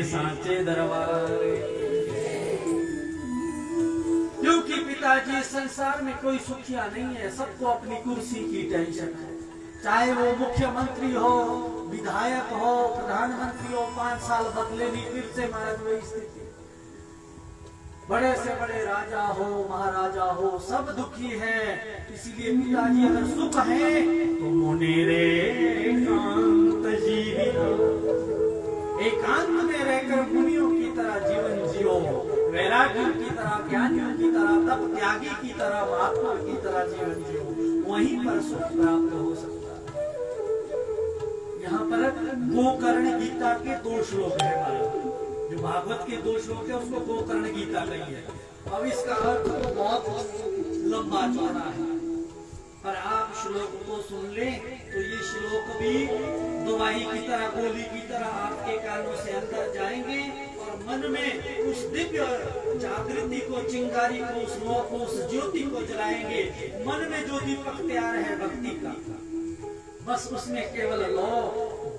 सांचे दरबार। क्योंकि पिताजी संसार में कोई सुखिया नहीं है, सबको अपनी कुर्सी की टेंशन है। चाहे वो मुख्यमंत्री हो, विधायक हो, प्रधानमंत्री हो, 5 साल बदले नहीं फिर से महाराज वही स्थिति। बड़े से बड़े राजा हो, महाराजा हो, सब दुखी हैं। इसीलिए पिताजी अगर सुख है तो मुनेरे एकांत जीविना, एकांत में रहकर मुनियों की तरह जीवन जियो, वैराग्यों की तरह, ज्ञानियों की तरह, तप त्यागी की तरह, महात्मा की तरह जीवन जियो, वहीं पर सुख प्राप्त हो सकता है। यहाँ पर गोकर्ण गीता के 2 श्लोक है हमारे, जो भागवत के 2 श्लोक है उसको गोकर्ण गीता कही है। अब इसका अर्थ तो बहुत लंबा चौड़ा है, पर आप श्लोक को सुन ले तो ये श्लोक भी दवाई की तरह, गोली की तरह आपके कानों से अंदर जाएंगे और मन में उस दिव्य जागृति को, चिंगारी को, उस नौ को, उस ज्योति को जलाएंगे। मन में जो दीपक तैयार है भक्ति का, बस उसमें केवल लो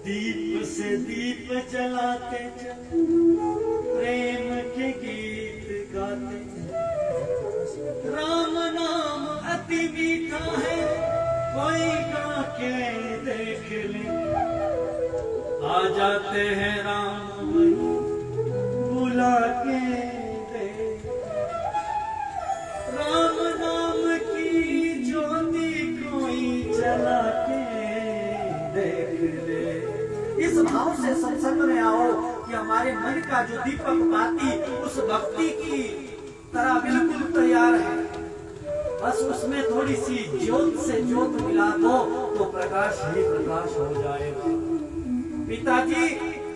दीप से दीप जलाते चले, प्रेम के गीत गाते, राम नाम अति मीठा है, कोई गा के देख ले, आ जाते हैं राम बुला के दे, राम नाम की ज्योति कोई जला के देख ले। इस भाव से सत्संग में आओ कि हमारे मन का जो दीपक बाती उस भक्ति की तरह बिल्कुल तैयार है, बस उसमें थोड़ी सी ज्योत से ज्योत मिला दो तो प्रकाश ही प्रकाश हो जाएगा। पिताजी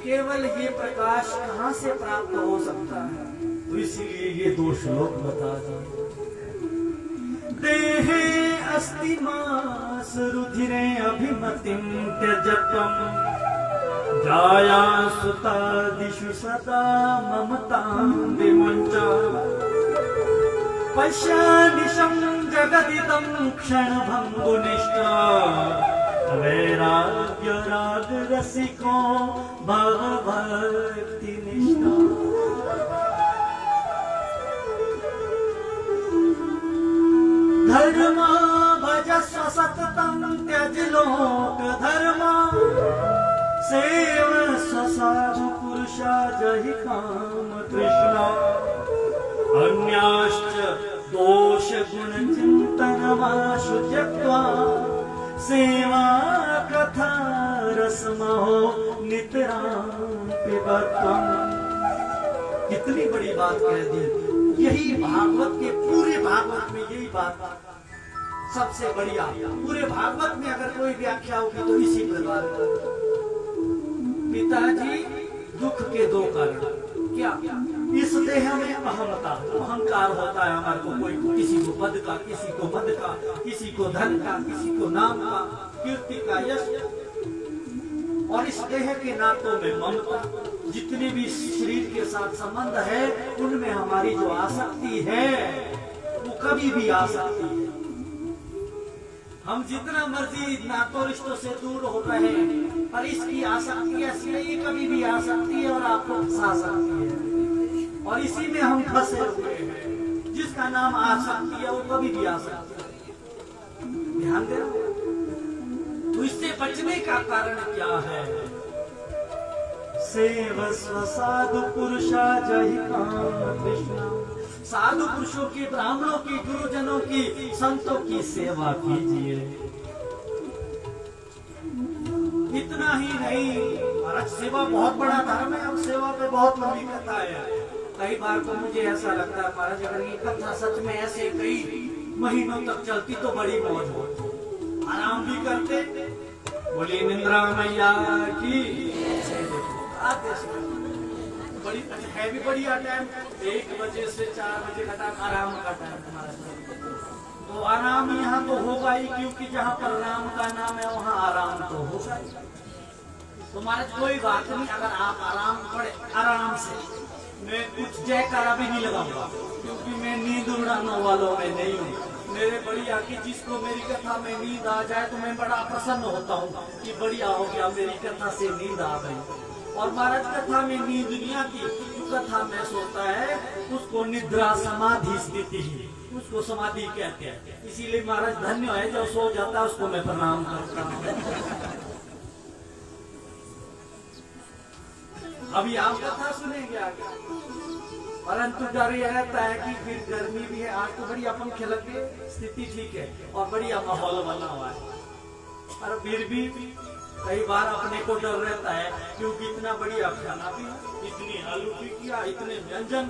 केवल ये प्रकाश कहाँ से प्राप्त हो सकता है, तो इसीलिए ये 2 श्लोक बता दिए। देहे अस्ति मास रुधिरे अभिमतिं त्यजत्वम्, जाया सुतादिषु सदा ममतां विमुञ्च, पश्यानिशं जगदिदं क्षणभङ्गुनिष्ठा, वैराग्य राग रसिको भक्ति निष्ठा। धर्मा भजस्व सततं त्यज लोक धर्मा, सेवस्व साधु पुरुषा जहि काम तृष्णा, अन्याश्च दोष गुण चिंतनमाशु त्यक्त्वा, सेवा कथा रसमहो नितरां पिबत्वम्। कितनी बड़ी बात कह दी, यही भागवत के पूरे भागवत में यही बात सबसे बढ़िया। पूरे भागवत में अगर कोई व्याख्या होगी तो इसी प्रकार। पिताजी दुख के 2 कारण, क्या? इस देह में अहमता, अहंकार होता है हमारे को, कोई किसी को पद का, किसी को मद का, किसी को धन का, किसी को नाम का, कीर्ति का, यश। और इस देह के नातों में ममता, जितने भी शरीर के साथ संबंध है उनमें हमारी जो आसक्ति है वो कभी भी आ सकती है। हम जितना मर्जी नातों रिश्तों से दूर हो रहे हैं, पर इसकी आसक्ति ऐसी है, ये कभी भी आ सकती है और आपको फंसा सकती है, और इसी में हम फंसे हुए हैं। जिसका नाम आसक्ति है वो कभी भी आ सकती है। ध्यान देना। तो इससे बचने का कारण क्या है? सेवस्व साधु पुरुषा जहि काम कृष्णा, साधु पुरुषों की, ब्राह्मणों की, गुरुजनों की, संतों की सेवा कीजिए। इतना ही नहीं, महाराज सेवा बहुत बड़ा धर्म है, अब सेवा पे बहुत लंबी कथा है। कई बार तो मुझे ऐसा लगता है महाराज अगर ये कथा सच में ऐसे कई महीनों तक चलती तो बड़ी मौज होती, आराम भी करते। बोली निंद्रा मैया की, बड़ी है भी बढ़िया टाइम, 1 बजे से 4 बजे का टाइम आराम का टाइम हमारा। तो आराम यहाँ तो होगा ही, क्योंकि जहाँ पर राम का नाम है वहाँ आराम तो होगा ही। तो महाराज कोई बात नहीं, अगर आप आराम पड़े आराम से, मैं कुछ जयकारा भी नहीं लगाऊंगा, क्योंकि मैं नींद उड़ाने वालों में नहीं हूँ। मेरे बढ़िया कि जिसको मेरी कथा में नींद आ जाए तो मैं बड़ा प्रसन्न होता हूँ कि बढ़िया हो गया, मेरी कथा से नींद आ गई। और महाराज कथा में नींद नहीं आती, जो कथा में सोता है उसको निद्रा समाधि स्थिति, उसको समाधि कहते हैं। इसीलिए महाराज धन्य है जो सो जाता है, उसको मैं प्रणाम करता हूँ। अभी आप कथा सुनेंगे आगे, परंतु डर यह रहता है कि फिर गर्मी भी है, आज तो बढ़िया पंखे लगे, स्थिति ठीक है और बढ़िया माहौल बना हुआ है, पर फिर भी कई बार अपने को डर रहता है, क्योंकि इतना बढ़िया खाना भी, इतनी आलू टिकिया, इतने व्यंजन,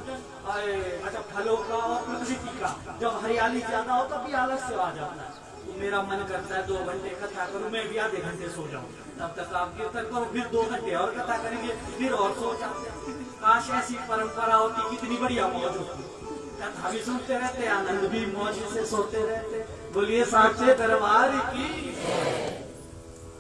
अच्छा फलों का और प्रकृति का, जब हरियाली ज्यादा हो तब भी आलस से आ जाता है। तो मेरा मन करता है 2 घंटे कथा करूं, मैं भी आधे घंटे सो जाऊं, तब तक आप कीर्तन करो, फिर 2 घंटे और कथा करेंगे, फिर और सो जाते हैं। काश ऐसी परंपरा होती, कितनी बढ़िया मौज होती, कथा भी सुनते रहते, आनंद भी मौज से सोते रहते। बोलिए साचे दरबार की।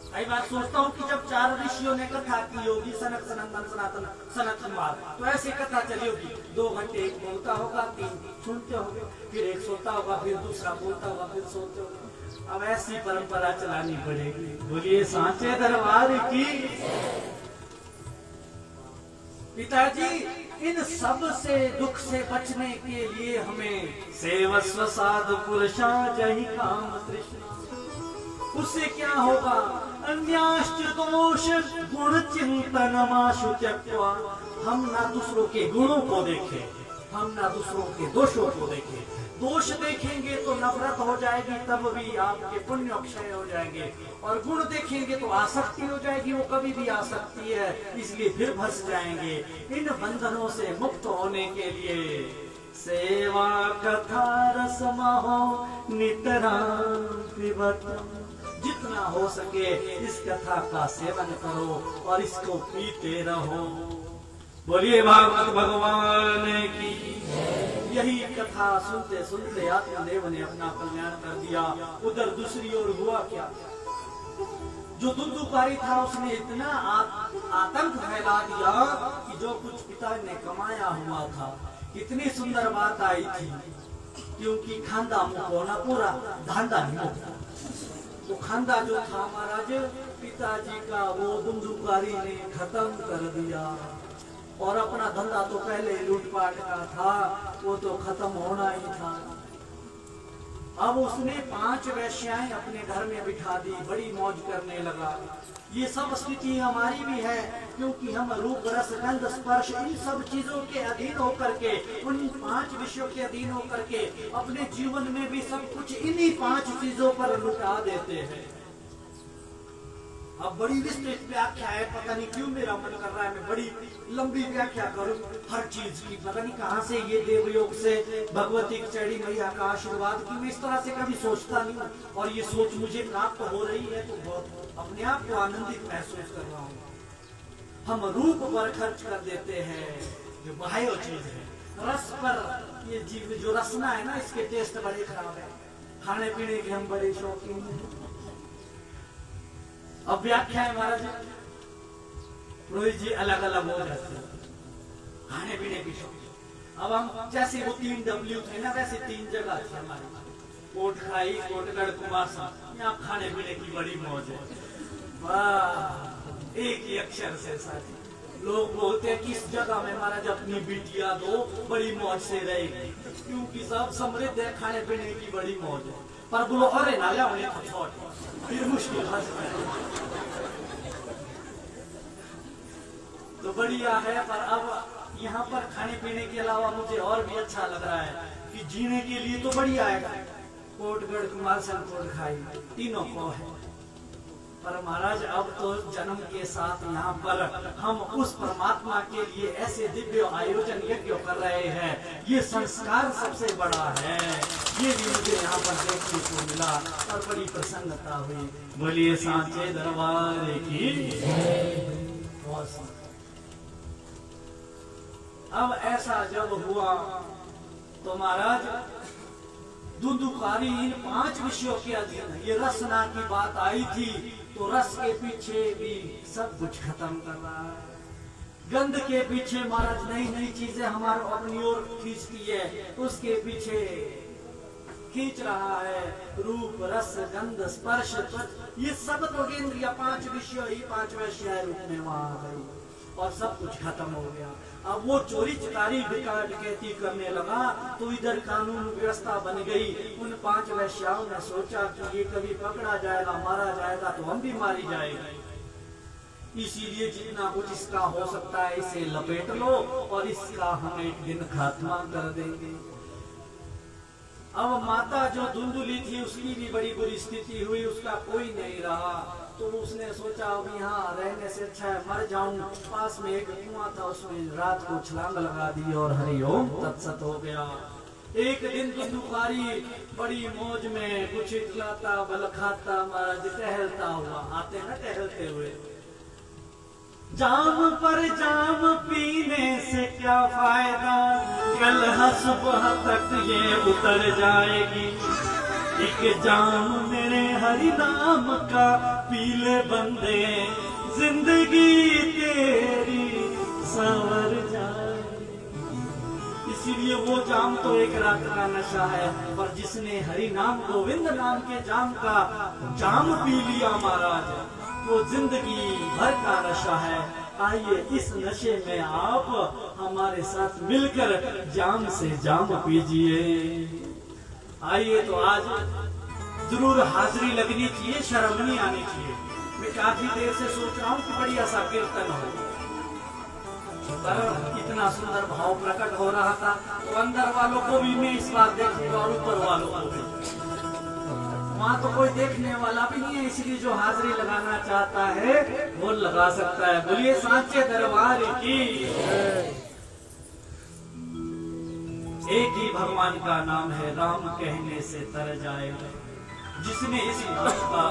कई बार सोचता हूँ कि जब 4 ऋषियों ने कथा की होगी, सनक सनंदन सनातन सनत कुमार, तो ऐसी कथा चली होगी, 2 घंटे एक बोलता होगा, 3 सुनते होंगे, फिर एक सोता होगा, फिर दूसरा बोलता होगा, फिर सोते होंगे। अब ऐसी परंपरा चलानी पड़ेगी। बोलिए सांचे दरबार की। पिताजी, इन सब से दुख से बचने के लिए हमें सेवस्व साधु पुरुषा जहि काम तृष्णा, उससे क्या होगा? अन्याश्च दोष गुण चिंतन माशु त्यक्त्वा, हम ना दूसरों के गुणों को देखें, हम ना दूसरों के दोषों को देखें। दोष देखेंगे तो नफरत हो जाएगी, तब भी आपके पुण्य क्षय हो जाएंगे, और गुण देखेंगे तो आसक्ति हो जाएगी, वो कभी भी आ सकती है, इसलिए फिर फंस जाएंगे। इन बंधनों से मुक्त होने के लिए सेवा कथा रसमहो नितरां पिबतम्, जितना हो सके इस कथा का सेवन करो और इसको पीते रहो। बोलिए भागवत भगवान की। यही कथा सुनते सुनते आत्मदेव ने अपना कल्याण कर दिया। उधर दूसरी ओर हुआ क्या, जो दुंदुकारी था उसने इतना आतंक फैला दिया कि जो कुछ पिता ने कमाया हुआ था, कितनी सुंदर बात आई थी, क्योंकि खांदा मुख होना पूरा धांधा नहीं होता। वो खांदा जो था महाराज पिताजी का, वो दुंदुकारी ने खत्म कर दिया, और अपना धंधा तो पहले लूटपाट का था, वो तो खत्म होना ही था। अब उसने 5 वेश्याएं अपने घर में बिठा दी, बड़ी मौज करने लगा। ये सब स्थिति हमारी भी है, क्योंकि हम रूप रस गंध स्पर्श इन सब चीजों के अधीन होकर के, उन 5 विषयों के अधीन होकर के अपने जीवन में भी सब कुछ इन्हीं 5 चीजों पर लुटा देते हैं। अब बड़ी विस्तृत व्याख्या है, पता नहीं क्यों मेरा मन कर रहा है मैं बड़ी लंबी व्याख्या करूं हर चीज की। पता नहीं कहां से ये देवयोग से भगवती चढ़ी मैया का आशीर्वाद की, मैं इस तरह से कभी सोचता नहीं, और ये सोच मुझे प्राप्त हो रही है तो बहुत अपने आप को आनंदित महसूस कर रहा हूँ। हम रूप पर खर्च कर देते हैं, जो बाह्य चीज है, रस पर। ये जीव जो रसना है ना, इसके टेस्ट बड़े खराब है, खाने पीने के हम बड़े शौकीन हैं। अब व्याख्या है महाराज रोहित जी अलग अलग हो जाते हैं, खाने पीने की शौकीन। अब हम जैसे वो 3 W थे ना, वैसे 3 जगह थी हमारी, कोटखाई, कोटगढ़, कुमारसा, यहाँ खाने पीने की बड़ी मौज है। वाह, एक ही अक्षर से साथी लोग बोलते हैं कि इस जगह में महाराज अपनी बिटिया दो, बड़ी मौज से रहेगी, क्योंकि सब समृद्ध है, खाने पीने की बड़ी मौज है। पर बोलो अरे ना लिया उन्हें फिर मुश्किल है, तो बढ़िया है। पर अब यहाँ पर खाने पीने के अलावा मुझे और भी अच्छा लग रहा है कि जीने के लिए तो बढ़िया है, कोटगढ़, कुमारसैन, कोटखाई तीनों को है। पर महाराज अब तो जन्म के साथ यहाँ पर हम उस परमात्मा के लिए ऐसे दिव्य आयोजन यज्ञ कर रहे हैं, ये संस्कार सबसे बड़ा है। ये भी मुझे यहाँ पर देखने को मिला और बड़ी प्रसन्नता हुई। बोलिए सांचे दरबार की। अब ऐसा जब हुआ तो महाराज दुंदुकारी इन 5 विषयों के अधीन, ये रसना की बात आई थी, तो रस के पीछे भी सब कुछ खत्म कर रहा है। गंध के पीछे महाराज नई नई चीजें हमारे अपनी ओर खींचती है, उसके पीछे खींच रहा है रूप रस गंध स्पर्श, ये सब तो इंद्रिया 5 विषय ही 5 विषय रूप में वहां आ गई। और सब कुछ खत्म हो गया। अब वो चोरी चकारी डकैती करने लगा तो इधर कानून व्यवस्था बन गई। उन 5 वेश्याओं ने सोचा कि ये कभी पकड़ा जाएगा, मारा जाएगा तो हम भी मारी जाएंगे, इसीलिए जितना कुछ इसका हो सकता है इसे लपेट लो और इसका हम एक दिन खात्मा कर देंगे। अब माता जो धुंधुली थी उसकी भी बड़ी बुरी स्थिति हुई, उसका कोई नहीं रहा, तो उसने सोचा अब यहाँ रहने से अच्छा है मर जाऊं। पास में एक कुआं था, उसमें रात को छलांग लगा दी और हरिओम तत्सत हो गया। एक दिन दुखुकारी बड़ी मौज में कुछ खिलाता बल खाता महाराज टहलता हुआ आते न टहलते हुए, जाम पर जाम पीने से क्या फायदा, कल सुबह तक ये उतर जाएगी। एक जाम मेरे हरि नाम का पीले बंदे, जिंदगी तेरी संवर जाएगी। इसीलिए वो जाम तो एक रात का नशा है, पर जिसने हरि नाम गोविंद नाम के जाम का जाम पी लिया महाराज, वो जिंदगी भर का नशा है। आइए इस नशे में आप हमारे साथ मिलकर जाम से जाम पीजिए। आइए तो आज जरूर हाजिरी लगनी चाहिए, शर्म नहीं आनी चाहिए। मैं काफी देर से सोच रहा हूँ कि बढ़िया सा कीर्तन हो, पर इतना सुंदर भाव प्रकट हो रहा था तो अंदर वालों को भी मैं इस बार देखूंगा और ऊपर वालों को भी। वहाँ तो कोई देखने वाला भी नहीं है, इसलिए जो हाजिरी लगाना चाहता है वो लगा सकता है। बोलिए सांचे दरबार की। एक ही भगवान का नाम है, राम कहने से तर जाएगा। जिसने इस नाम का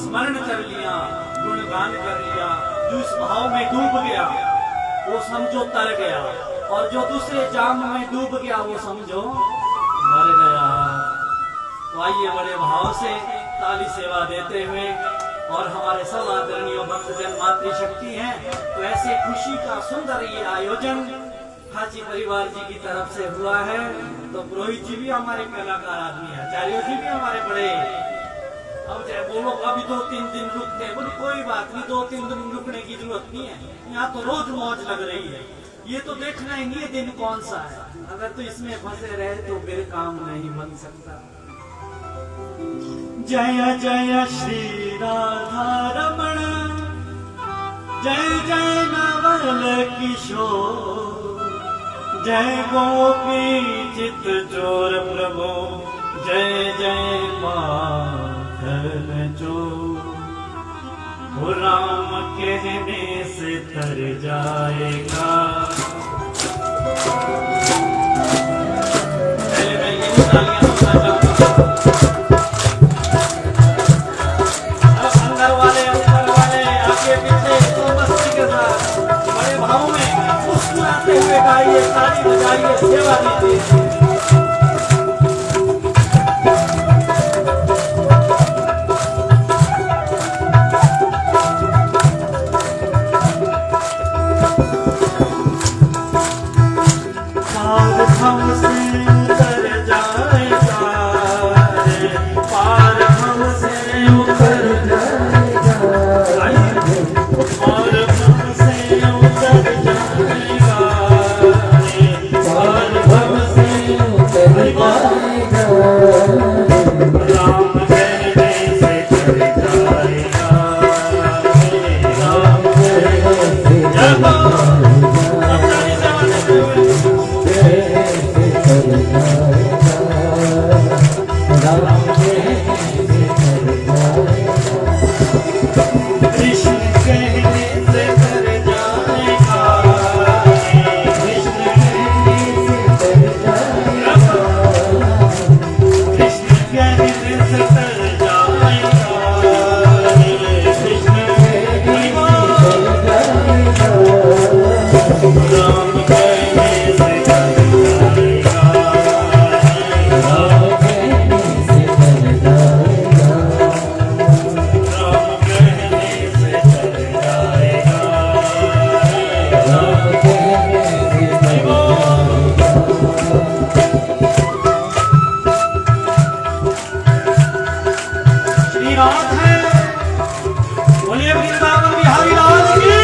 स्मरण कर लिया, गुणगान कर लिया, जो इस भाव में डूब गया वो समझो तर गया, और जो दूसरे जाम में डूब गया वो समझो मर गया। तो आइए बड़े भाव से ताली सेवा देते हुए, और हमारे सब आदरणीय भक्तजन मातृशक्ति हैं, तो ऐसे खुशी का सुंदर ये आयोजन हाजी परिवार जी की तरफ से हुआ है। तो पुरोहित जी भी हमारे कलाकार आदमी है, आचार्य जी भी हमारे बड़े। अब चाहे बोलो अभी 2-3 दिन रुकते हैं, बोले कोई बात नहीं, 2-3 दिन रुकने की जरूरत नहीं है, यहाँ तो रोज मौज लग रही है। ये तो देखना ही नहीं है दिन कौन सा है, अगर तो इसमें फंसे रहे तो फिर काम नहीं बन सकता। जय जय श्री राधा रमण, जय जय नवल किशोर, जय गोपी चित चोर प्रभु, जय जय माखन चोर। वो राम कहने से तर जाएगा। पहले मैं ये तालियां सुनना चाहूंगा। अंदर वाले आगे पीछे तो मस्ती के साथ बड़े भाव में मुस्कुराते हुए गाइए, ताली बजाइए, सेवा दीजिए। बोलिए वृंदावन बिहारी लाल की।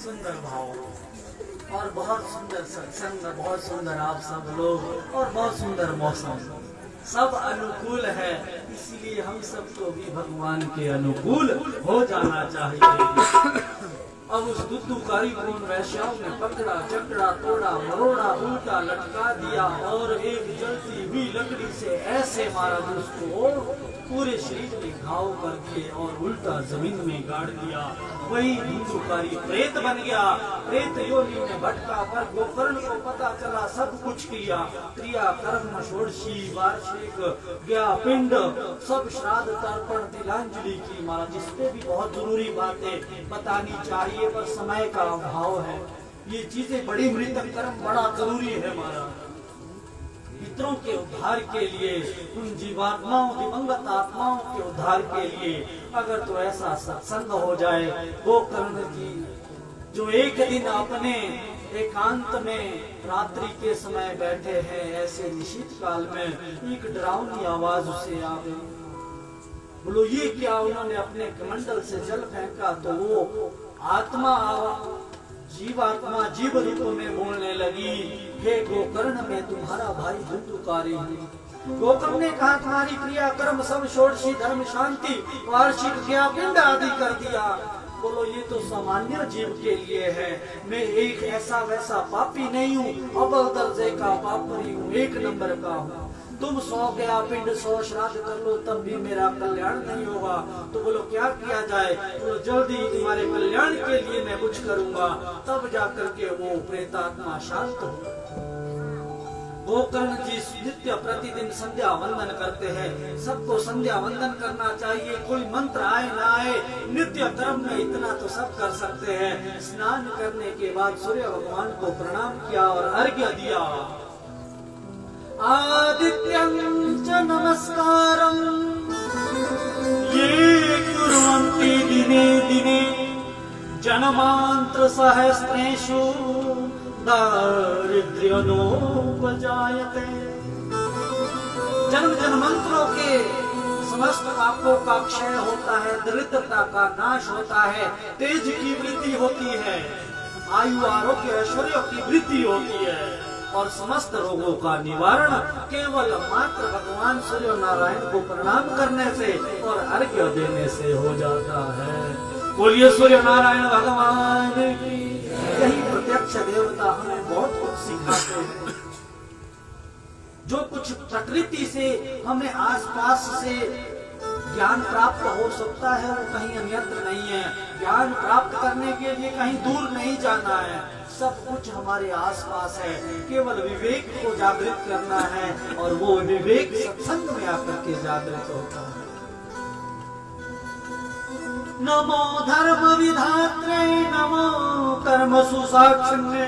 सुंदर भाव और बहुत सुंदर सत्संग, बहुत सुंदर आप सब लोग और बहुत सुंदर मौसम, सब अनुकूल है। इसलिए हम सबको भी भगवान के अनुकूल हो जाना चाहिए। अब उस दुद्धुकारी कौन वैश्याओं ने पकड़ा, चकड़ा, तोड़ा, मरोड़ा, उल्टा लटका दिया और एक जलती हुई लकड़ी से ऐसे मारा जिसको पूरे शरीर में घाव कर दिए और उल्टा जमीन में गाड़ दिया। वही धुंधुकारी प्रेत बन गया, प्रेत योनि में भटका। पर गोकर्ण को पता चला, सब कुछ किया, क्रिया कर्म षोडशी वार्षिक गया पिंड, सब श्राद्ध तर्पण तिलांजलि की महाराज। जिसपे भी बहुत जरूरी बातें बतानी चाहिए पर समय का अभाव है। ये चीजें बड़ी मृतक कर्म बड़ा जरूरी है महाराज। पितरों के उद्धार के लिए, उन जीवात्माओं दिवंगत आत्माओं के उद्धार के लिए अगर तो ऐसा सत्संग हो जाए। गोकर्ण जी जो एक दिन अपने एकांत में रात्रि के समय बैठे हैं, ऐसे निश्चित काल में एक डरावनी आवाज उसे आ गई। बोलो ये क्या? उन्होंने अपने कमंडल से जल फेंका तो वो आत्मा जीवात्मा जीव रूप में बोलने लगी, हे गोकर्ण मैं तुम्हारा भाई धुंधुकारी हूँ। गोकर्ण ने कहा तुम्हारी क्रिया कर्म सब षोडशी धर्म शांति वार्षिक क्रिया पिंड आदि कर दिया। बोलो ये तो सामान्य जीव के लिए है, मैं एक ऐसा वैसा पापी नहीं हूँ, अव्वल दर्जे का पापी हूँ, एक नंबर का हूँ। तुम 100 गया पिंड 100 श्राद्ध कर लो तब भी मेरा कल्याण नहीं होगा। तो बोलो क्या किया जाए? बोलो जल्दी तुम्हारे कल्याण के लिए मैं कुछ करूंगा, तब जाकर के वो प्रेतात्मा शांत हो। गोकर्ण जी नित्य प्रतिदिन संध्या वंदन करते हैं। सबको संध्या वंदन करना चाहिए, कोई मंत्र आए ना आए, नित्य कर्म में इतना तो सब कर सकते हैं। स्नान करने के बाद सूर्य भगवान को प्रणाम किया और अर्घ्य दिया। आदित्यं च नमस्कारं ये कुर्वन्ति दिने दिने जन्मांतर सहस्रेषु दारिद्र्योपजायते। जन्म जन्मांतरों के समस्त पापों का क्षय होता है, दरिद्रता का नाश होता है, तेज की वृद्धि होती है, आयु आरोग्य ऐश्वर्य की वृद्धि होती है और समस्त रोगों का निवारण केवल मात्र भगवान सूर्य नारायण को प्रणाम करने से और अर्घ्य देने से हो जाता है। बोलिए सूर्य नारायण भगवान की। यही प्रत्यक्ष देवता हमें बहुत कुछ सिखाते हैं। जो कुछ प्रकृति से हमें आसपास से ज्ञान प्राप्त हो सकता है वो कहीं अन्यत्र नहीं है। ज्ञान प्राप्त करने के लिए कहीं दूर नहीं जाना है, सब कुछ हमारे आसपास है, केवल विवेक को जागृत करना है और वो विवेक सत्संग में आकर के जागृत होता है। नमो धर्म विधात्रे नमो कर्म सुसाक्षिणे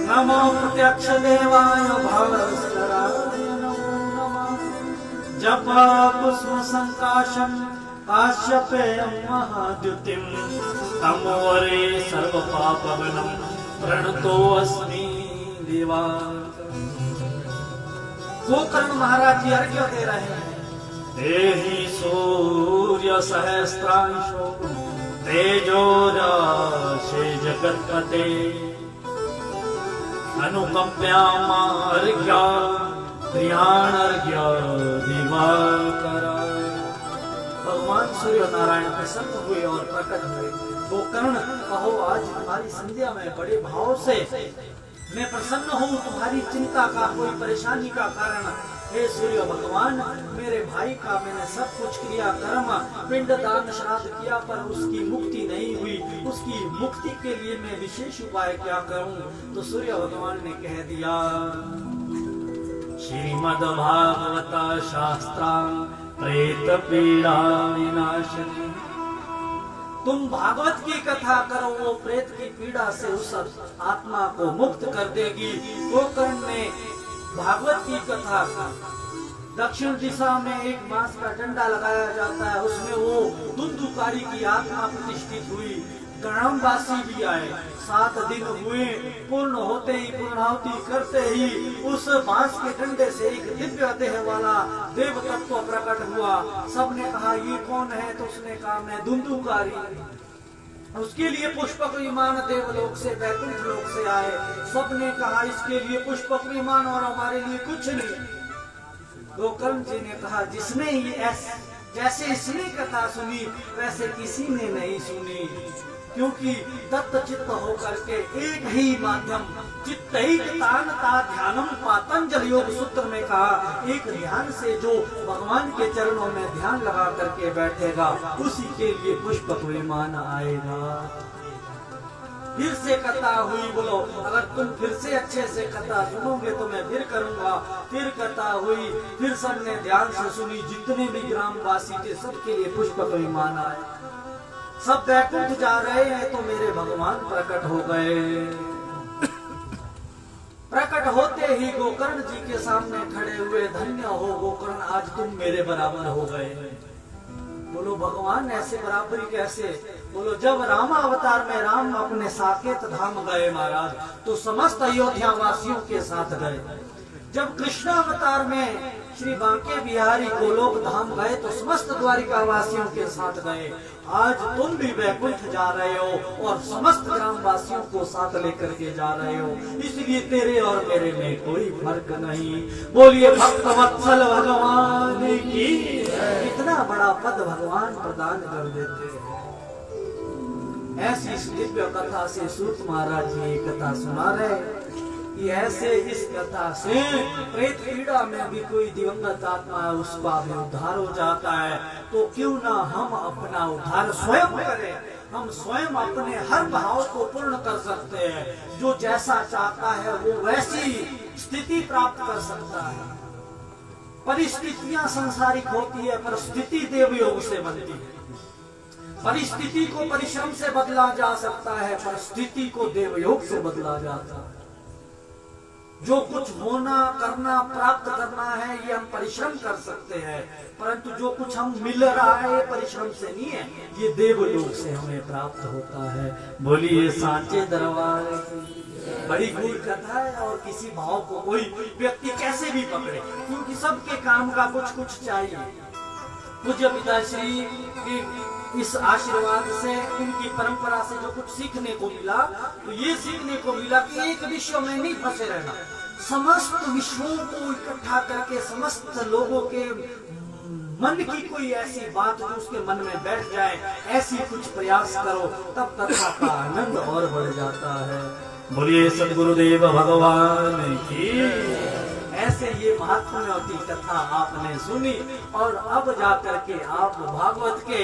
नमो प्रत्यक्ष देवाय भास्कराय नमो नमः। जपा पुष्प संकाशम काश्यपेयं महाद्युतिं तमोरे सर्व पापवनं प्रणतो अस्मि देवा। गोकर्ण महाराज जी अर्घ्य दे रहे हैं। देहि सूर्य सहस्रांशो तेजो राशि जगत्पते अनुकंप्यामार्घ्य प्रियाणर्घ्य दिवाकरा। भगवान सूर्य नारायण प्रसन्न हुए और प्रकट हुए। गोकर्ण कहो आज तुम्हारी संध्या में बड़े भाव से मैं प्रसन्न हूँ। तुम्हारी चिंता का कोई परेशानी का कारण हे सूर्य भगवान, मेरे भाई का मैंने सब कुछ किया, कर्म पिंड दान श्राद्ध किया पर उसकी मुक्ति नहीं हुई। उसकी मुक्ति के लिए मैं विशेष उपाय क्या करूं? तो सूर्य भगवान ने कह दिया श्रीमद् भागवत शास्त्रां प्रेत पीड़ा विनाशिनी। तुम भागवत की कथा करो, वो प्रेत की पीड़ा से उस आत्मा को मुक्त कर देगी। गोकर्ण ने भागवत की कथा दक्षिण दिशा में एक बांस का डंडा लगाया जाता है, उसमें वो धुंधुकारी की आत्मा प्रतिष्ठित हुई। ग्रामवासी भी आए, 7 दिन हुए, पूर्ण होते ही पूर्णाहुति करते ही उस बांस के डंडे से एक दिव्य देह वाला देव तत्व प्रकट हुआ। सबने कहा ये कौन है? तो उसने कहा मैं धुंधुकारी। उसके लिए पुष्पक विमान देवलोक से वैकुंठ लोक से आए। सबने कहा इसके लिए पुष्पक विमान और हमारे लिए कुछ नहीं। गोकर्ण जी ने कहा जिसने ये जैसे इसने कथा सुनी वैसे किसी ने नहीं सुनी, क्योंकि दत्त चित्त होकर के एक ही माध्यम चित्तैकतानता ध्यानम पातंजल योग सूत्र में कहा, एक ध्यान से जो भगवान के चरणों में ध्यान लगा करके बैठेगा उसी के लिए पुष्प विमान आएगा। फिर से कथा हुई, बोलो अगर तुम फिर से अच्छे से कथा सुनोगे तो मैं फिर करूंगा। फिर कथा हुई, फिर सबने ध्यान से सुनी, जितने भी ग्रामवासी थे सबके लिए पुष्प विमान आए। सब बैकुंठ जा रहे हैं तो मेरे भगवान प्रकट हो गए। प्रकट होते ही गोकर्ण जी के सामने खड़े हुए, धन्य हो गोकर्ण, आज तुम मेरे बराबर हो गए। बोलो भगवान ऐसे बराबरी कैसे? बोलो जब रामा अवतार में राम अपने साकेत धाम गए महाराज तो समस्त अयोध्या वासियों के साथ गए। जब कृष्ण अवतार में श्री बांके बिहारी गोलोक धाम गए तो समस्त द्वारिका वासियों के साथ गए। आज तुम भी वैकुंठ जा रहे हो और समस्त ग्राम वासियों को साथ लेकर के जा रहे हो, इसलिए तेरे और मेरे में कोई फर्क नहीं। बोलिए भक्त वत्सल भगवान की। इतना बड़ा पद भगवान प्रदान कर देते हैं। ऐसी इस दिव्य कथा से सूत महाराज जी कथा सुना रहे कि ऐसे इस कथा से प्रेत पीड़ा में भी कोई दिवंगत आत्मा है उसका भी उद्धार हो जाता है। तो क्यों ना हम अपना उद्धार स्वयं करें। हम स्वयं अपने हर भाव को पूर्ण कर सकते हैं। जो जैसा चाहता है वो वैसी स्थिति प्राप्त कर सकता है। परिस्थितियां सांसारिक होती है पर स्थिति देव योग से बनती है। परिस्थिति को परिश्रम से बदला जा सकता है पर स्थिति को देव योग से बदला जाता है। जो कुछ होना करना प्राप्त करना है ये हम परिश्रम कर सकते हैं, परंतु जो कुछ हम मिल रहा है परिश्रम से नहीं है, ये देवलोक से हमें प्राप्त होता है। बोलिए सांचे दरबार की। बड़ी गूढ़ कथा है और किसी भाव को कोई व्यक्ति कैसे भी पकड़े, क्योंकि सबके काम का कुछ कुछ चाहिए। पूज्य पिताश्री की इस आशीर्वाद से, उनकी परंपरा से जो कुछ सीखने को मिला तो ये सीखने को मिला कि एक विश्व में नहीं फंसे रहना। समस्त विश्वों को इकट्ठा करके समस्त लोगों के मन की कोई ऐसी बात जो उसके मन में बैठ जाए, ऐसी कुछ प्रयास करो, तब कथा का आनंद और बढ़ जाता है। बोलिए सद्गुरुदेव भगवान की। ऐसे ये महात्म्यवती कथा आपने सुनी और अब जाकर के आप भागवत के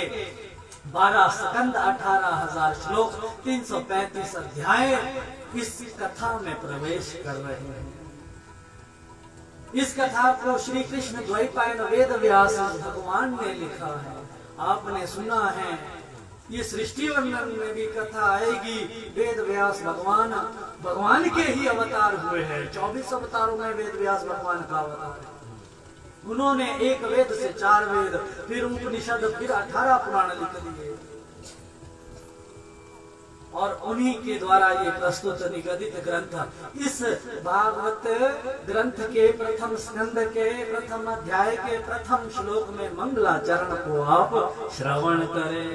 12 स्कंद 18,000 श्लोक 335 अध्याय इस कथा में प्रवेश कर रहे हैं। इस कथा को श्री कृष्ण द्वैपायन वेद व्यास भगवान ने लिखा है। आपने सुना है ये सृष्टि वर्णन में भी कथा आएगी। वेद व्यास भगवान के ही अवतार हुए हैं। 24 अवतारों में वेद व्यास भगवान का अवतार है। उन्होंने एक वेद से 4 वेद, फिर उपनिषद, फिर 18 पुराण लिख दिए और उन्हीं के द्वारा ये प्रस्तुत निगदित ग्रंथ। इस भागवत ग्रंथ के प्रथम स्कंद के प्रथम अध्याय के प्रथम श्लोक में मंगलाचरण को आप श्रवण करें।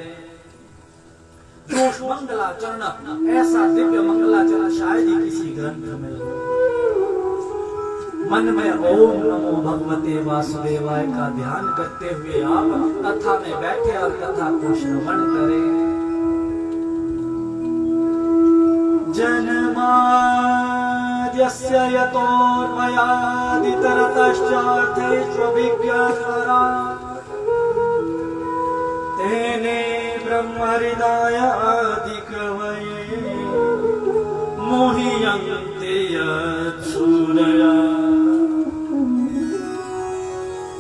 जो मंगलाचरण, ऐसा दिव्य मंगलाचरण शायद ही किसी ग्रंथ में हो। मन में ओम नमो भगवते वासुदेवाय का ध्यान करते हुए आप कथा में बैठे और कथा को श्रवण करें। जन्माद्यस्य यतोऽन्वयादितरतश्चार्थेष्वभिज्ञस्वराट् तेने ब्रह्महृदाय आदिकवये मोह्यन्ते यत्सूरया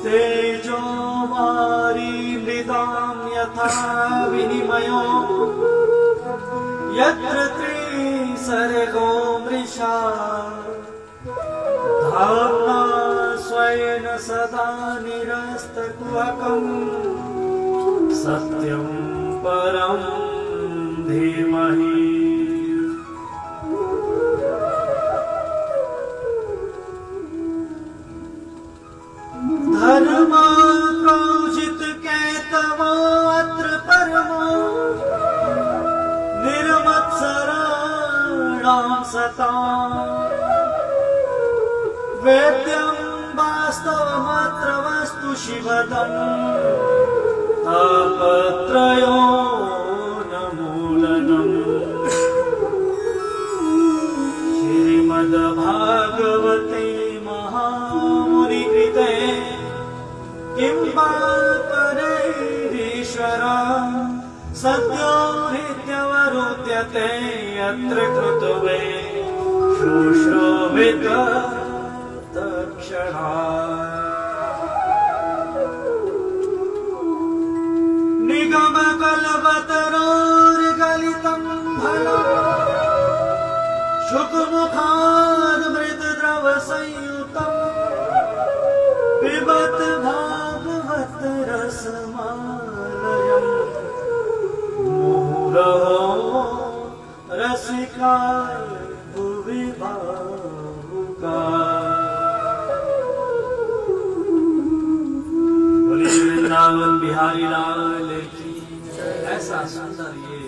तेजोवारी मृदां यथा विनिमयो यत्र त्रिसर्गो मृषा धाम्ना स्वेन सदा निरस्तकुहकम् सत्यं परं धीमहि। धर्म कौचित कैतवो अत्र परमो निर्मत्सराणां सताम् वेद्यं वास्तवमत्र वस्तु शिवदम् तापत्रयो न मूलम्। मूलनम् श्रीमद्भागवते महामुनिकृते किं वा परैरीश्वर सद्यो नित्यवरुध्यते यत्र कृतवे शुश्रूषित तत्क्षणात् निगमकल्पतरोर्गलितं फलम् शुकमुखाद् मृतद्रवसंयुतं पिबत भागवत रसमालयम् मुहुरहो रसिका भुवि भावुका। बोलिए वृंदावन बिहारी लाल की। ऐसा सुंदर ये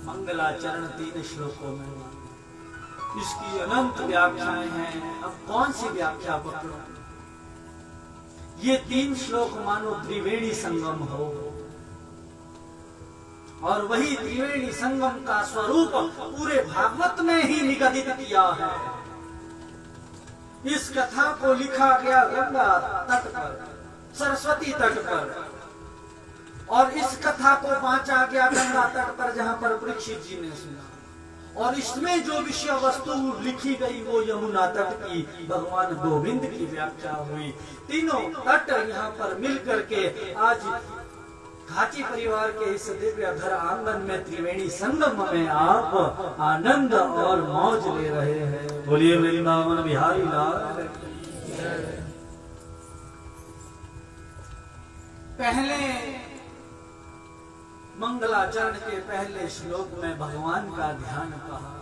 मंगलाचरण 3 श्लोकों में, इसकी अनंत व्याख्याएं हैं। अब कौन सी व्याख्या पकड़ो? ये 3 श्लोक मानो त्रिवेणी संगम हो, और वही त्रिवेणी संगम का स्वरूप पूरे भागवत में ही निगदित किया है। इस कथा को लिखा गया गंगा तट पर, सरस्वती तट पर, और इस कथा को बांचा गया गंगा तट पर जहां पर परीक्षित जी ने सुना। और इसमें जो विषय वस्तु लिखी गई वो यमुना तट की भगवान गोविंद की व्याख्या हुई। तीनों तट यहाँ पर मिलकर के आज घाटी परिवार के इस दिव्य घर आंगन में त्रिवेणी संगम में आप आनंद और मौज ले रहे हैं। बोलिए वृंदावन बिहारी लाल। पहले मंगलाचरण के पहले श्लोक में भगवान का ध्यान कहा।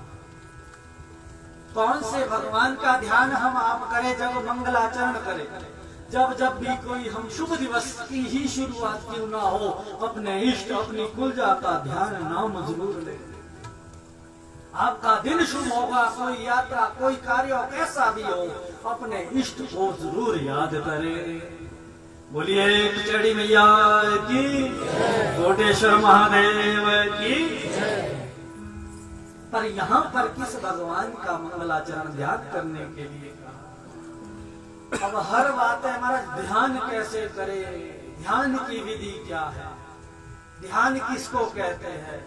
कौन से भगवान का ध्यान हम आप करें जब मंगलाचरण करें? जब जब भी कोई हम शुभ दिवस की ही शुरुआत क्यों ना हो, अपने इष्ट अपनी कुलजा का ध्यान नाम जरूर लें। आपका दिन शुभ होगा, कोई यात्रा कोई कार्य कैसा भी हो, अपने इष्ट को जरूर याद करें। बोलिए खिचड़ी मैया की, कोटेश्वर महादेव की। पर यहाँ पर किस भगवान का मंगलाचरण ध्यान करने के लिए कहा? अब हर बात है हमारा ध्यान कैसे करे, ध्यान की विधि क्या है, ध्यान किसको कहते हैं?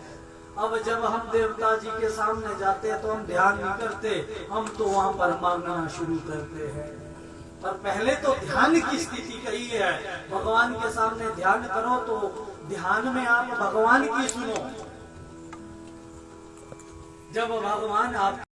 अब जब हम देवता जी के सामने जाते हैं तो हम ध्यान नहीं करते, हम तो वहां पर मांगना शुरू करते हैं। पर पहले तो ध्यान की स्थिति कही है। भगवान के सामने ध्यान करो तो ध्यान में आप भगवान की सुनो। जब भगवान आप